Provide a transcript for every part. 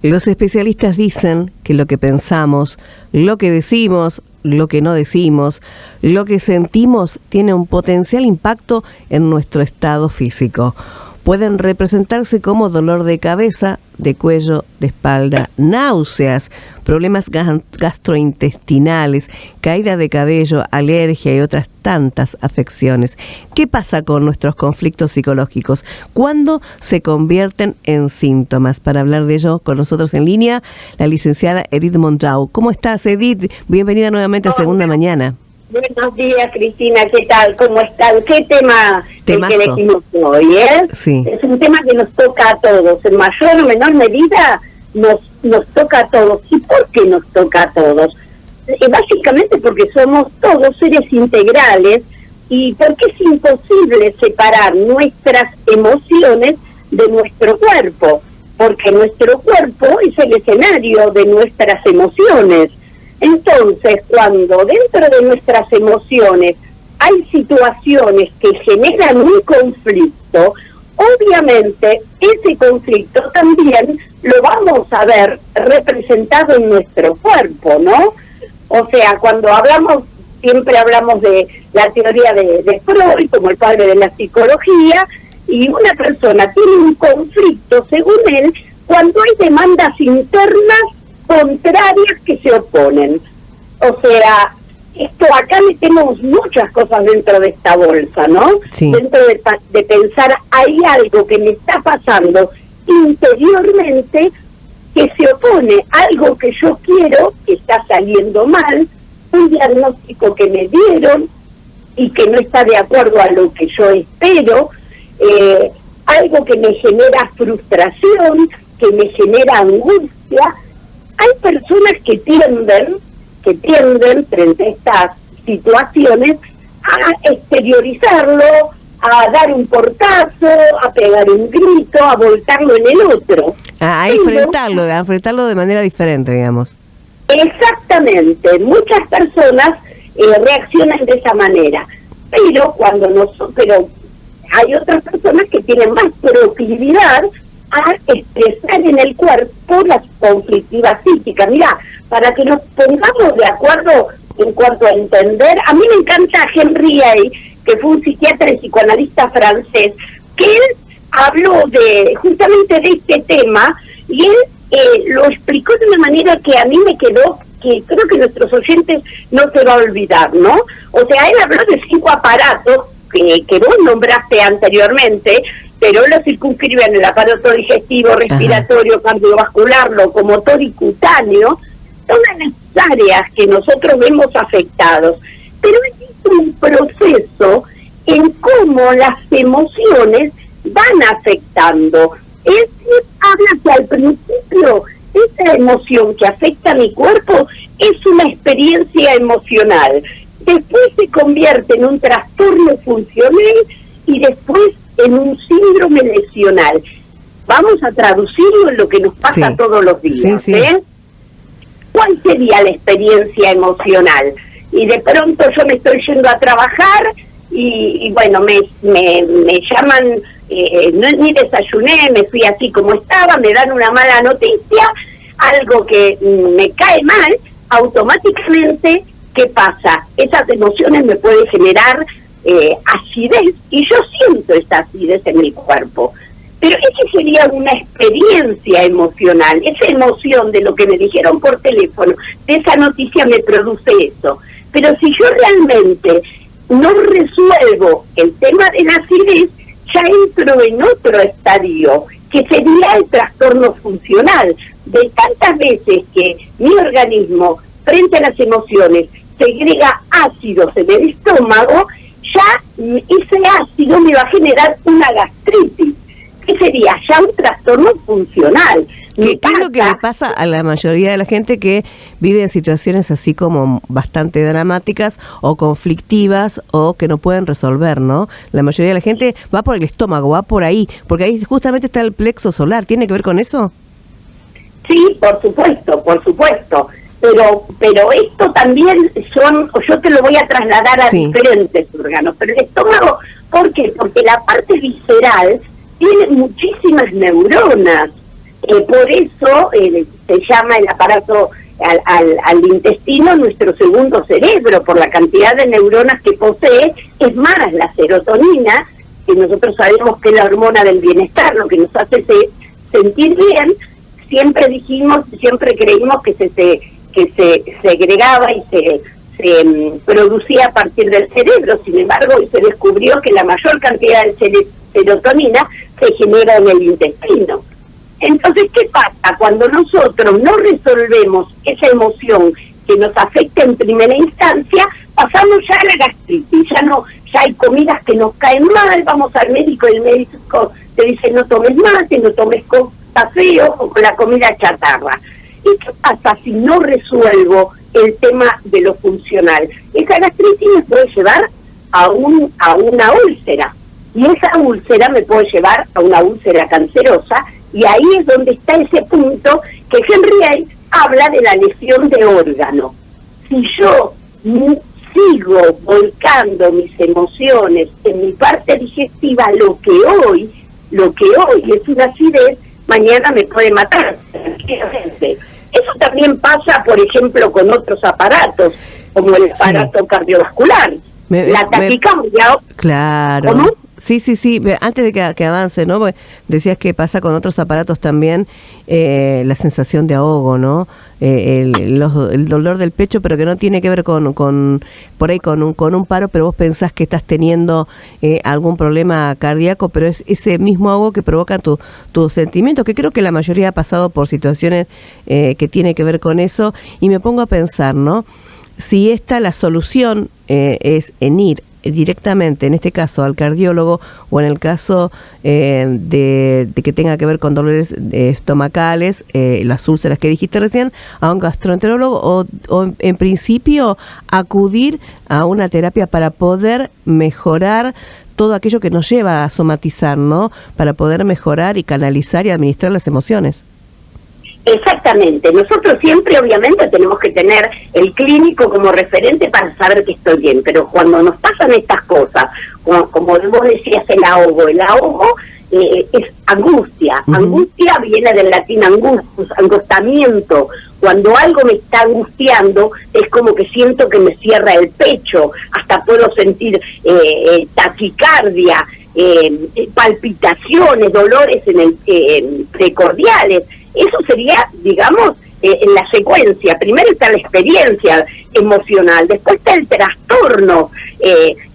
Los especialistas dicen que lo que pensamos, lo que decimos, lo que no decimos, lo que sentimos tiene un potencial impacto en nuestro estado físico. Pueden representarse como dolor de cabeza, de cuello, de espalda, náuseas, problemas gastrointestinales, caída de cabello, alergia y otras tantas afecciones. ¿Qué pasa con nuestros conflictos psicológicos? ¿Cuándo se convierten en síntomas? Para hablar de ello, con nosotros en línea, la licenciada Edith Monjau. ¿Cómo estás, Edith? Bienvenida nuevamente a Segunda Mañana. Buenos días, Cristina, ¿qué tal? ¿Cómo están? ¿Qué tema el que elegimos hoy, Sí. Es un tema que nos toca a todos, en mayor o menor medida nos toca a todos. ¿Y por qué nos toca a todos? Básicamente porque somos todos seres integrales y porque es imposible separar nuestras emociones de nuestro cuerpo, porque nuestro cuerpo es el escenario de nuestras emociones. Entonces, cuando dentro de nuestras emociones hay situaciones que generan un conflicto, obviamente ese conflicto también lo vamos a ver representado en nuestro cuerpo, ¿no? O sea, cuando siempre hablamos de la teoría de Freud como el padre de la psicología, y una persona tiene un conflicto, según él, cuando hay demandas internas contrarias que se oponen. O sea, acá metemos muchas cosas dentro de esta bolsa, ¿no? Sí. Dentro de pensar, hay algo que me está pasando interiormente que se opone, algo que yo quiero, que está saliendo mal, un diagnóstico que me dieron y que no está de acuerdo a lo que yo espero, algo que me genera frustración, que me genera angustia. Hay personas que tienden frente a estas situaciones a exteriorizarlo, a dar un portazo, a pegar un grito, a volcarlo en el otro. A enfrentarlo de manera diferente, digamos. Exactamente, muchas personas reaccionan de esa manera, pero pero hay otras personas que tienen más proclividad a expresar en el cuerpo las conflictivas psíquicas. Mirá, para que nos pongamos de acuerdo en cuanto a entender, a mí me encanta Henry Hay, que fue un psiquiatra y psicoanalista francés, que él habló justamente de este tema, y él lo explicó de una manera que a mí me quedó, que creo que nuestros oyentes no se va a olvidar, ¿no? O sea, él habló de 5 aparatos que vos nombraste anteriormente, pero lo circunscribe en el aparato digestivo, respiratorio, cardiovascular, locomotor y cutáneo, todas las áreas que nosotros vemos afectados. Pero es un proceso en cómo las emociones van afectando. Habla que al principio esa emoción que afecta a mi cuerpo es una experiencia emocional. Después se convierte en un trastorno funcional y después en un síndrome lesional. Vamos a traducirlo en lo que nos pasa todos los días. Sí. ¿Cuál sería la experiencia emocional? Y de pronto yo me estoy yendo a trabajar y bueno, me llaman, ni desayuné, me fui así como estaba, me dan una mala noticia, algo que me cae mal, automáticamente, ¿qué pasa? Esas emociones me pueden generar acidez, y yo siento esa acidez en mi cuerpo. Pero esa sería una experiencia emocional, esa emoción de lo que me dijeron por teléfono, de esa noticia me produce eso. Pero si yo realmente no resuelvo el tema de la acidez, ya entro en otro estadio, que sería el trastorno funcional. De tantas veces que mi organismo, frente a las emociones, segrega ácidos en el estómago, ya ese ácido me va a generar una gastritis, que sería ya un trastorno funcional. ¿Qué es lo que le pasa a la mayoría de la gente que vive en situaciones así como bastante dramáticas o conflictivas o que no pueden resolver, ¿no? La mayoría de la gente va por el estómago, va por ahí, porque ahí justamente está el plexo solar. ¿Tiene que ver con eso? Sí, por supuesto. Pero esto también yo te lo voy a trasladar a diferentes órganos. Pero el estómago, ¿por qué? Porque la parte visceral tiene muchísimas neuronas. Por eso se llama el aparato al intestino nuestro segundo cerebro, por la cantidad de neuronas que posee. Es más, la serotonina, que nosotros sabemos que es la hormona del bienestar, lo que nos hace sentir bien, siempre creímos que se segregaba y se producía a partir del cerebro. Sin embargo, hoy se descubrió que la mayor cantidad de serotonina se genera en el intestino. Entonces, ¿qué pasa? Cuando nosotros no resolvemos esa emoción que nos afecta en primera instancia, pasamos ya a la gastritis. Ya hay comidas que nos caen mal, vamos al médico y el médico te dice no tomes mate, no tomes café o con la comida chatarra. ¿Y qué pasa si no resuelvo el tema de lo funcional? Esa gastritis me puede llevar a una úlcera, y esa úlcera me puede llevar a una úlcera cancerosa, y ahí es donde está ese punto que Henry habla de la lesión de órgano. Si yo sigo volcando mis emociones en mi parte digestiva, lo que hoy es una acidez, mañana me puede matar. Eso también pasa, por ejemplo, con otros aparatos, como el aparato cardiovascular. La taquicardia. Claro. ¿Cómo? Sí. Antes de que avance, ¿no? Decías que pasa con otros aparatos también, la sensación de ahogo, ¿no? El dolor del pecho, pero que no tiene que ver con un paro, pero vos pensás que estás teniendo algún problema cardíaco, pero es ese mismo ahogo que provoca tus sentimientos, que creo que la mayoría ha pasado por situaciones que tiene que ver con eso, y me pongo a pensar, ¿no? Si la solución es en ir directamente, en este caso, al cardiólogo, o en el caso de que tenga que ver con dolores estomacales, las úlceras que dijiste recién, a un gastroenterólogo, o en principio acudir a una terapia para poder mejorar todo aquello que nos lleva a somatizar, ¿no? Para poder mejorar y canalizar y administrar las emociones. Exactamente. Nosotros siempre, obviamente, tenemos que tener el clínico como referente para saber que estoy bien, pero cuando nos pasan estas cosas, como vos decías, el ahogo es angustia. Uh-huh. Angustia viene del latín angustus, angostamiento. Cuando algo me está angustiando, es como que siento que me cierra el pecho, hasta puedo sentir taquicardia, palpitaciones, dolores precordiales. Eso sería, digamos, en la secuencia. Primero está la experiencia emocional, después está el trastorno.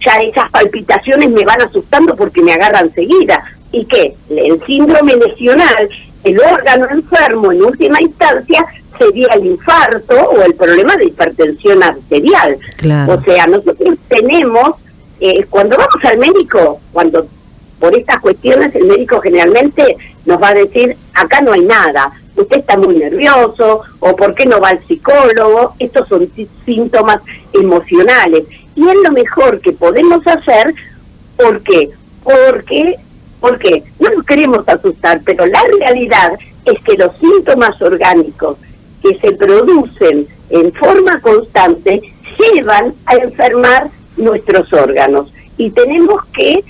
Ya esas palpitaciones me van asustando porque me agarran seguida. ¿Y qué? El síndrome lesional, el órgano enfermo en última instancia, sería el infarto o el problema de hipertensión arterial. Claro. O sea, nosotros tenemos, cuando vamos al médico, por estas cuestiones, el médico generalmente nos va a decir, acá no hay nada, usted está muy nervioso, o ¿por qué no va al psicólogo? Estos son síntomas emocionales. Y es lo mejor que podemos hacer. ¿Por qué? Porque no nos queremos asustar, pero la realidad es que los síntomas orgánicos que se producen en forma constante llevan a enfermar nuestros órganos. Y tenemos que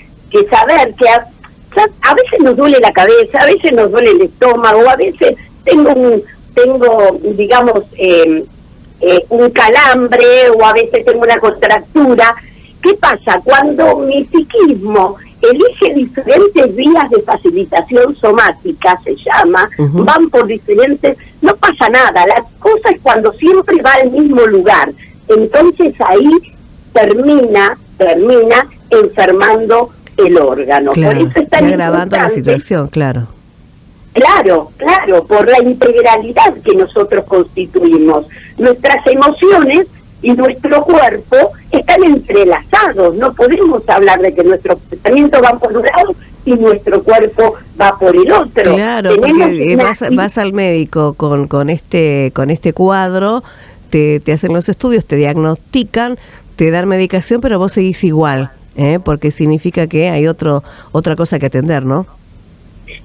saber que a veces nos duele la cabeza, a veces nos duele el estómago, a veces tengo digamos, un calambre, o a veces tengo una contractura. ¿Qué pasa? Cuando mi psiquismo elige diferentes vías de facilitación somática, se llama, uh-huh, van por diferentes, no pasa nada. La cosa es cuando siempre va al mismo lugar. Entonces ahí termina enfermando el órgano. Claro, por eso está agravando la situación, claro. Claro, por la integralidad que nosotros constituimos. Nuestras emociones y nuestro cuerpo están entrelazados. No podemos hablar de que nuestros pensamientos van por un lado y nuestro cuerpo va por el otro. Claro, porque vas al médico con este cuadro, te hacen los estudios, te diagnostican, te dan medicación, pero vos seguís igual, porque significa que hay otra cosa que atender, ¿no?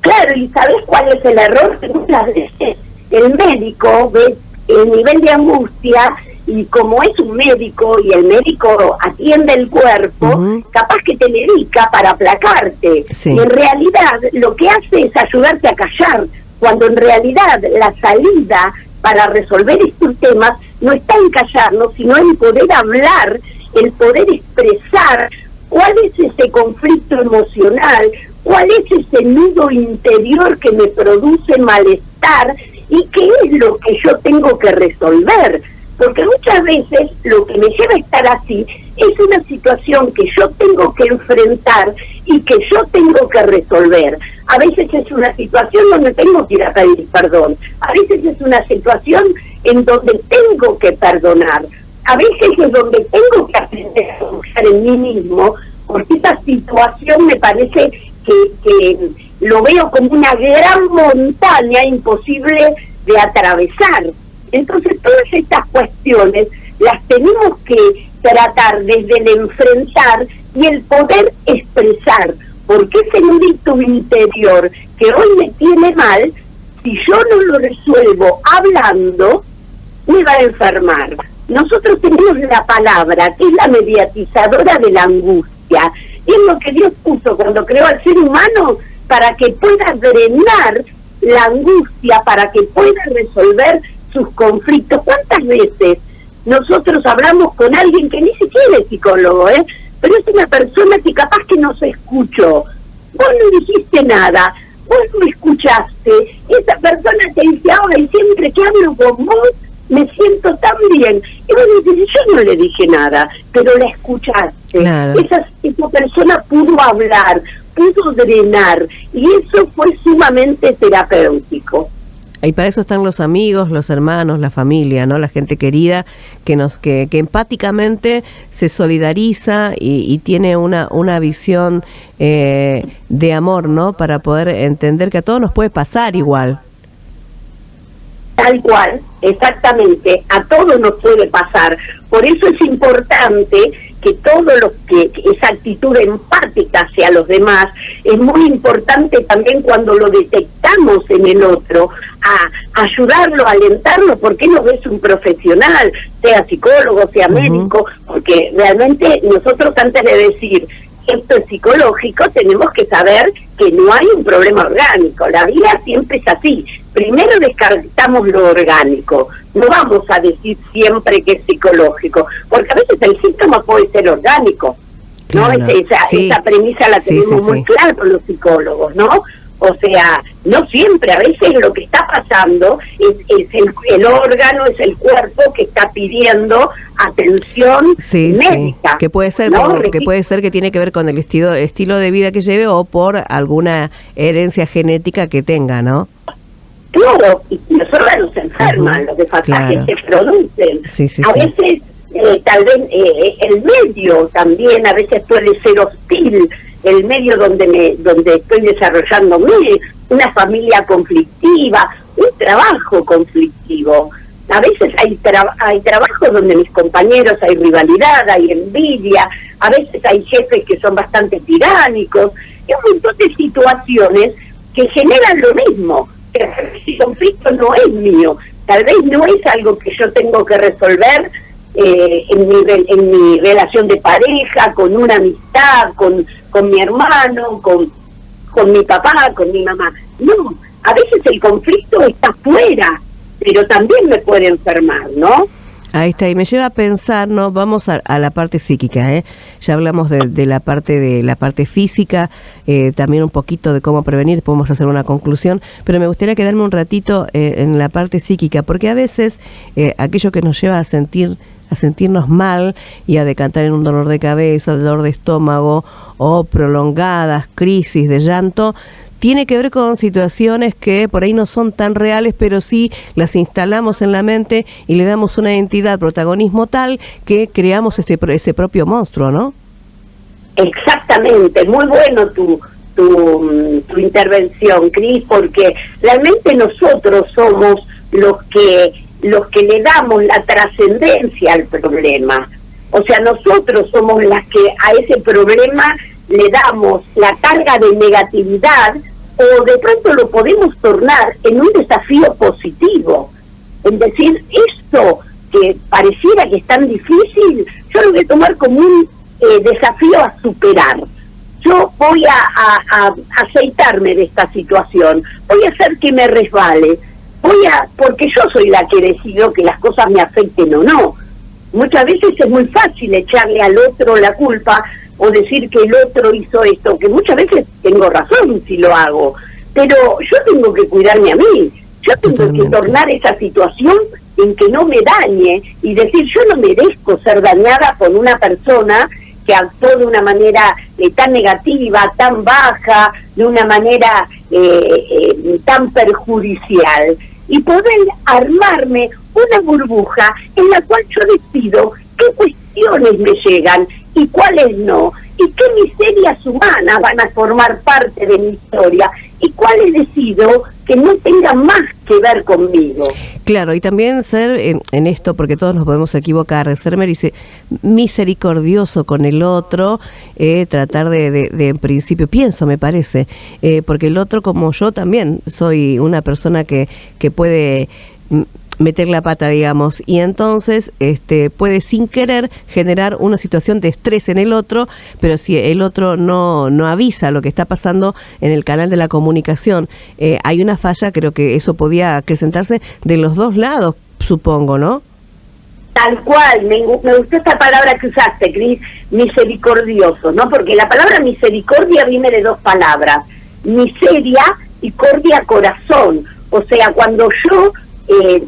Claro, ¿y sabes cuál es el error? Que muchas veces el médico ve el nivel de angustia, y como es un médico y el médico atiende el cuerpo, uh-huh, capaz que te medica para aplacarte. Sí. Y en realidad lo que hace es ayudarte a callar, cuando en realidad la salida para resolver estos temas no está en callarnos, sino en poder hablar, el poder expresar cuál es ese conflicto emocional, cuál es ese nudo interior que me produce malestar y qué es lo que yo tengo que resolver. Porque muchas veces lo que me lleva a estar así es una situación que yo tengo que enfrentar y que yo tengo que resolver. A veces es una situación donde tengo que ir a pedir perdón. A veces es una situación en donde tengo que perdonar. A veces es donde tengo que aprender a confiar en mí mismo, porque esta situación me parece que lo veo como una gran montaña imposible de atravesar. Entonces todas estas cuestiones las tenemos que tratar desde el enfrentar y el poder expresar, porque ese grito interior que hoy me tiene mal, si yo no lo resuelvo hablando, me va a enfermar. Nosotros tenemos la palabra, que es la mediatizadora de la angustia, y es lo que Dios puso cuando creó al ser humano para que pueda drenar la angustia, para que pueda resolver sus conflictos. ¿Cuántas veces nosotros hablamos con alguien que ni siquiera es psicólogo, pero es una persona que capaz que nos escuchó? Vos no dijiste nada, vos no escuchaste, esa persona te dice, y siempre que hablo con vos me siento tan bien. Y vos dices, yo no le dije nada, pero la escuchaste. Claro. Esa persona pudo hablar, pudo drenar, y eso fue sumamente terapéutico. Y para eso están los amigos, los hermanos, la familia, ¿no? La gente querida que empáticamente se solidariza y tiene una visión de amor, ¿no? Para poder entender que a todos nos puede pasar igual. Tal cual, exactamente, a todos nos puede pasar. Por eso es importante que todo lo que esa actitud empática hacia los demás es muy importante también cuando lo detectamos en el otro, a ayudarlo, a alentarlo, porque no es un profesional, sea psicólogo, sea médico, porque realmente nosotros antes de decir esto es psicológico, tenemos que saber que no hay un problema orgánico. La vida siempre es así. Primero descartamos lo orgánico. No vamos a decir siempre que es psicológico, porque a veces el síntoma puede ser orgánico. Claro. ¿No? Esa premisa la tenemos muy clara con los psicólogos, ¿no? O sea, no siempre, a veces lo que está pasando es el órgano, es el cuerpo que está pidiendo atención médica. Sí. Que puede ser, ¿no? Que puede ser que tiene que ver con el estilo de vida que lleve o por alguna herencia genética que tenga, ¿no? Claro, y los órganos se enferman, los desfasajes se producen. A veces, tal vez, el medio también a veces puede ser hostil, el medio donde estoy desarrollándome, una familia conflictiva, un trabajo conflictivo. A veces hay trabajos donde mis compañeros hay rivalidad, hay envidia, a veces hay jefes que son bastante tiránicos, y un montón de situaciones que generan lo mismo. El conflicto no es mío, tal vez no es algo que yo tengo que resolver en mi relación de pareja, con una amistad, con mi hermano, con mi papá, con mi mamá. No, a veces el conflicto está fuera, pero también me puede enfermar, ¿no? Ahí está, y me lleva a pensar, ¿no? Vamos a la parte psíquica, ya hablamos de la parte física, también un poquito de cómo prevenir, podemos hacer una conclusión, pero me gustaría quedarme un ratito en la parte psíquica, porque a veces aquello que nos lleva a sentirnos mal y a decantar en un dolor de cabeza, dolor de estómago o prolongadas crisis de llanto, tiene que ver con situaciones que por ahí no son tan reales, pero sí las instalamos en la mente y le damos una identidad, protagonismo tal que creamos ese propio monstruo, ¿no? Exactamente, muy bueno tu intervención, Cris, porque realmente nosotros somos los que le damos la trascendencia al problema. O sea, nosotros somos las que a ese problema le damos la carga de negatividad, o de pronto lo podemos tornar en un desafío positivo. Es decir, esto que pareciera que es tan difícil, yo lo voy a tomar como un desafío a superar. yo voy a aceitarme de esta situación, voy a hacer que me resbale, porque yo soy la que decido que las cosas me afecten o no. Muchas veces es muy fácil echarle al otro la culpa o decir que el otro hizo esto, que muchas veces tengo razón si lo hago, pero yo tengo que cuidarme a mí, yo tengo que tornar esa situación en que no me dañe y decir, yo no merezco ser dañada por una persona que actuó de una manera tan negativa, tan baja, de una manera tan perjudicial, y poder armarme una burbuja en la cual yo decido qué cuestiones me llegan y cuáles no, y qué miserias humanas van a formar parte de mi historia y cuáles decido que no tengan más que ver conmigo. Claro, y también ser en esto, porque todos nos podemos equivocar, ser misericordioso con el otro, tratar de en principio, pienso, me parece, porque el otro, como yo también, soy una persona que puede meter la pata, digamos, y entonces puede sin querer generar una situación de estrés en el otro, pero si el otro no avisa lo que está pasando en el canal de la comunicación, hay una falla. Creo que eso podía acrecentarse de los dos lados, supongo, ¿no? Tal cual, me gustó esta palabra que usaste, Cris, misericordioso, ¿no? Porque la palabra misericordia viene de dos palabras, miseria y cordia, corazón. O sea, cuando yo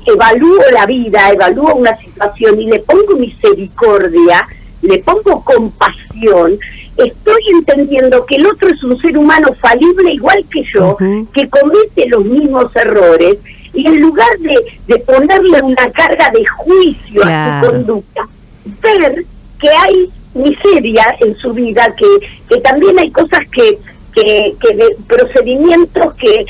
evalúo la vida, evalúo una situación y le pongo misericordia, le pongo compasión, estoy entendiendo que el otro es un ser humano falible igual que yo, que comete los mismos errores, y en lugar de ponerle una carga de juicio a su conducta, ver que hay miseria en su vida, que también hay cosas que de procedimientos que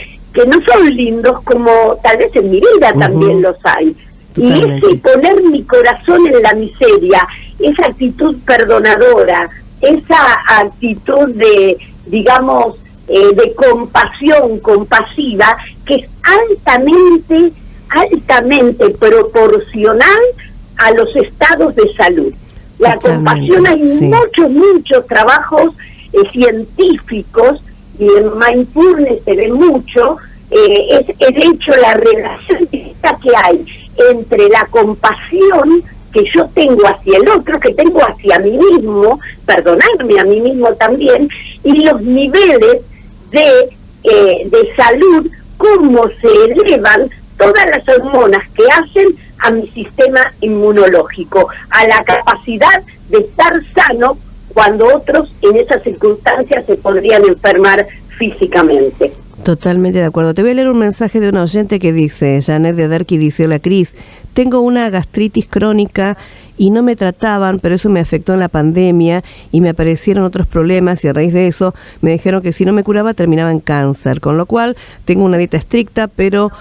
no son lindos, como tal vez en mi vida también los hay. Totalmente. Y ese poner mi corazón en la miseria, esa actitud perdonadora, esa actitud de, digamos, de compasión compasiva, que es altamente proporcional a los estados de salud. La compasión, hay muchos trabajos científicos, y en mindfulness se ve mucho, es de hecho la relación directa que hay entre la compasión que yo tengo hacia el otro, que tengo hacia mí mismo, perdonarme a mí mismo también, y los niveles de salud, cómo se elevan todas las hormonas que hacen a mi sistema inmunológico, a la capacidad de estar sano cuando otros en esas circunstancias se podrían enfermar físicamente. Totalmente de acuerdo. Te voy a leer un mensaje de una oyente que dice, Janet de Derqui dice: hola Cris, tengo una gastritis crónica y no me trataban, pero eso me afectó en la pandemia y me aparecieron otros problemas, y a raíz de eso me dijeron que si no me curaba terminaba en cáncer, con lo cual tengo una dieta estricta, pero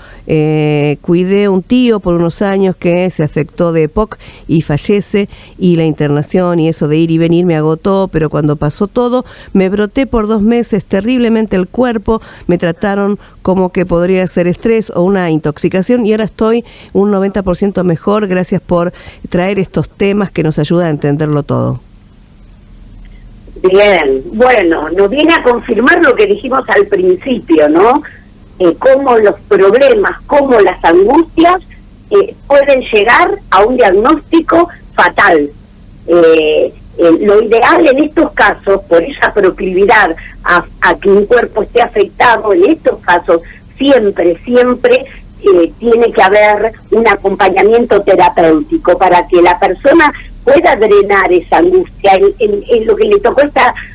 cuidé un tío por unos años que se afectó de EPOC y fallece, y la internación y eso de ir y venir me agotó, pero cuando pasó todo me broté por 2 meses terriblemente el cuerpo, me trataron como que podría ser estrés o una intoxicación, y ahora estoy un 90% mejor. Gracias por traer estos temas que nos ayudan a entenderlo todo. Bien, bueno, nos viene a confirmar lo que dijimos al principio, ¿no? Cómo los problemas, cómo las angustias pueden llegar a un diagnóstico fatal. Lo ideal en estos casos, por esa proclividad a que un cuerpo esté afectado, en estos casos siempre tiene que haber un acompañamiento terapéutico para que la persona pueda drenar esa angustia. En lo que le tocó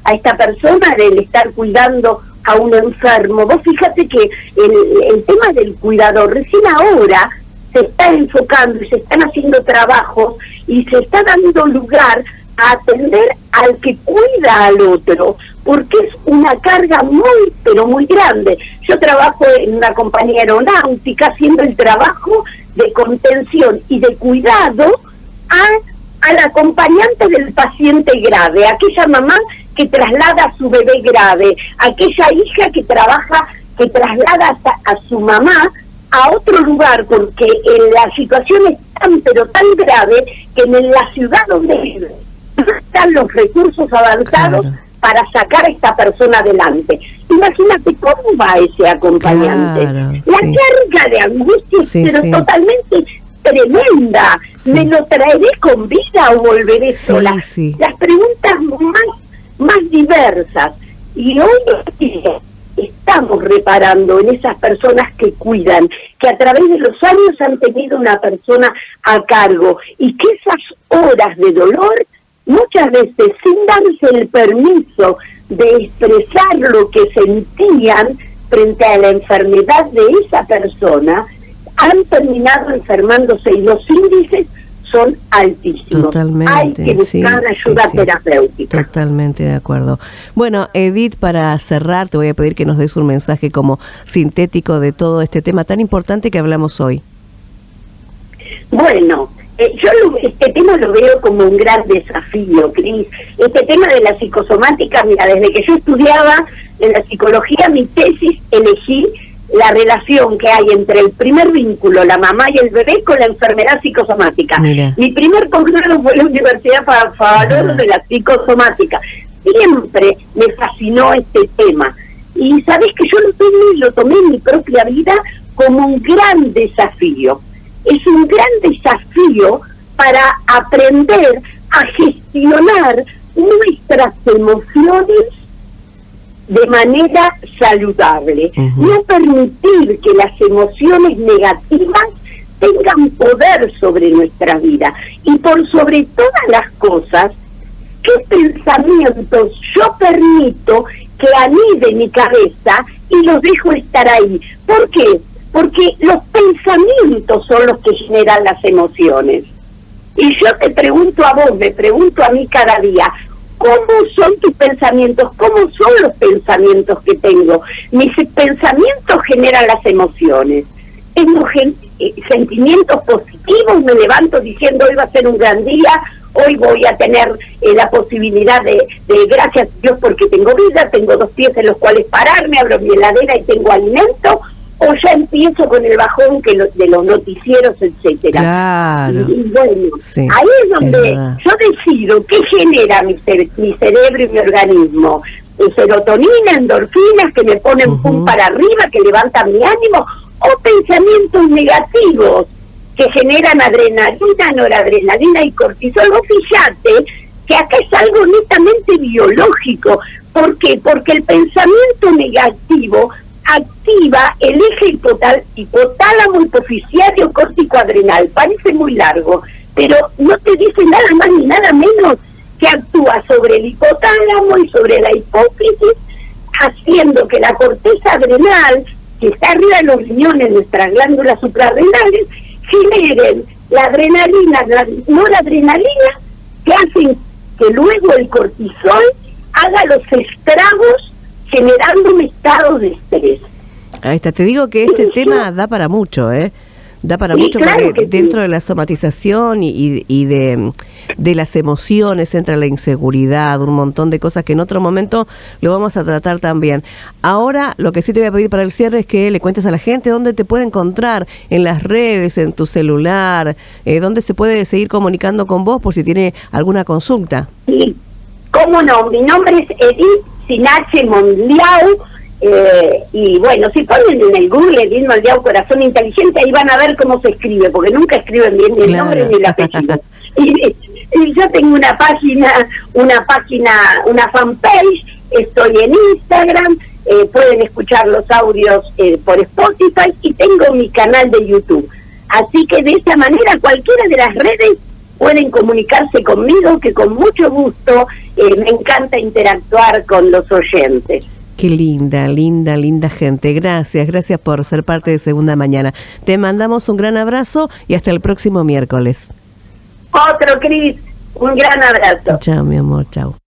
a esta persona del estar cuidando a un enfermo, vos fíjate que el tema del cuidador recién ahora se está enfocando y se están haciendo trabajos y se está dando lugar a atender al que cuida al otro, porque es una carga muy, pero muy grande. Yo trabajo en una compañía aeronáutica haciendo el trabajo de contención y de cuidado al acompañante del paciente grave, aquella mamá que traslada a su bebé grave, aquella hija que traslada a su mamá a otro lugar, porque la situación es tan, pero tan grave que en la ciudad donde vive no están los recursos avanzados para sacar a esta persona adelante. Imagínate cómo va ese acompañante. Claro, La sí. carga de angustia es pero sí. totalmente tremenda. Sí. ¿Me lo traeré con vida o volveré Sí, sola? sí. Las preguntas más diversas. Y hoy estamos reparando en esas personas que cuidan, que a través de los años han tenido una persona a cargo y que esas horas de dolor, muchas veces sin darse el permiso de expresar lo que sentían frente a la enfermedad de esa persona, han terminado enfermándose y los índices son altísimos. Totalmente, hay que buscar ayuda terapéutica. Totalmente de acuerdo. Bueno, Edith, para cerrar, te voy a pedir que nos des un mensaje como sintético de todo este tema tan importante que hablamos hoy. Bueno, este tema lo veo como un gran desafío, Cris. Este tema de la psicosomática, mira, desde que yo estudiaba en la psicología, mi tesis elegí la relación que hay entre el primer vínculo, la mamá y el bebé, con la enfermedad psicosomática. Mira. Mi primer posgrado fue en la Universidad Favaro de la psicosomática. Siempre me fascinó este tema. Y sabes que yo lo tomé en mi propia vida como un gran desafío. Es un gran desafío para aprender a gestionar nuestras emociones de manera saludable. No permitir que las emociones negativas tengan poder sobre nuestra vida. Y por sobre todas las cosas, ¿qué pensamientos yo permito que aniden mi cabeza y los dejo estar ahí? ¿Por qué? Porque los pensamientos son los que generan las emociones. Y yo te pregunto a vos, me pregunto a mí cada día, ¿cómo son tus pensamientos? ¿Cómo son los pensamientos que tengo? Mis pensamientos generan las emociones. Tengo sentimientos positivos, me levanto diciendo hoy va a ser un gran día, hoy voy a tener la posibilidad de gracias a Dios porque tengo vida, tengo 2 pies en los cuales pararme, abro mi heladera y tengo alimento, o ya empiezo con el bajón de los noticieros, etcétera. Claro. Y bueno, sí, ahí es donde yo decido qué genera mi cerebro y mi organismo. Serotonina, endorfinas que me ponen pum para arriba, que levantan mi ánimo, o pensamientos negativos que generan adrenalina, noradrenalina y cortisol. Vos fíjate que acá es algo netamente biológico. ¿Por qué? Porque el pensamiento negativo activa el eje hipotálamo, hipofisiario, córtico adrenal. Parece muy largo, pero no te dice nada más ni nada menos que actúa sobre el hipotálamo y sobre la hipófisis, haciendo que la corteza adrenal, que está arriba de los riñones, nuestras glándulas suprarrenales, generen la adrenalina, la noradrenalina, que hacen que luego el cortisol haga los estragos generando un estado de estrés. Ahí está, te digo que este tema da para mucho, da para mucho, claro, porque dentro de la somatización y de las emociones entra la inseguridad, un montón de cosas que en otro momento lo vamos a tratar también. Ahora, lo que sí te voy a pedir para el cierre es que le cuentes a la gente dónde te puede encontrar, en las redes, en tu celular, dónde se puede seguir comunicando con vos por si tiene alguna consulta. Sí, cómo no, mi nombre es Edith Sinache Mondiau, y bueno, si ponen en el Google Edith Mondiau Corazón Inteligente, ahí van a ver cómo se escribe, porque nunca escriben bien ni el nombre ni el apellido. Y yo tengo una fanpage, estoy en Instagram, pueden escuchar los audios por Spotify, y tengo mi canal de YouTube. Así que de esa manera cualquiera de las redes pueden comunicarse conmigo, que con mucho gusto me encanta interactuar con los oyentes. Qué linda, linda, linda gente. Gracias por ser parte de Segunda Mañana. Te mandamos un gran abrazo y hasta el próximo miércoles. Otro, Cris, un gran abrazo. Chao, mi amor, chao.